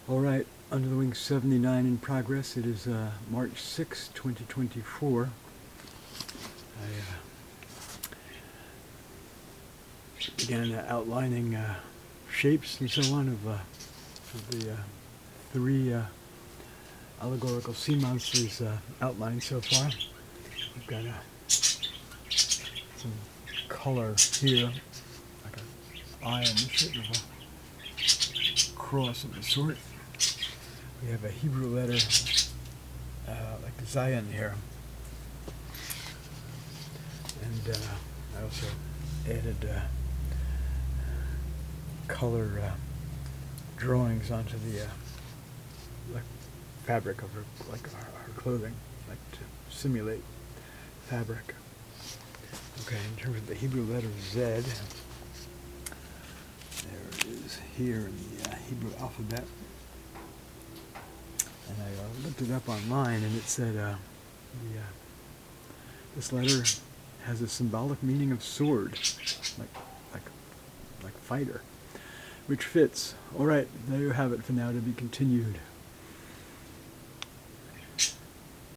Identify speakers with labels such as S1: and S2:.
S1: All right, Under the Wing 79 in progress. It is March 6, 2024. I began outlining shapes and so on of the three allegorical sea monsters outlined so far. We've got some color here, like an eye in the shape of a cross of a sort. We have a Hebrew letter, like the Zion here. And I also added color drawings onto the like fabric of her clothing, like to simulate fabric. Okay, in terms of the Hebrew letter Z, there it is here in the Hebrew alphabet. And I looked it up online, and it said this letter has a symbolic meaning of sword, like fighter, which fits. All right, there you have it for now, to be continued.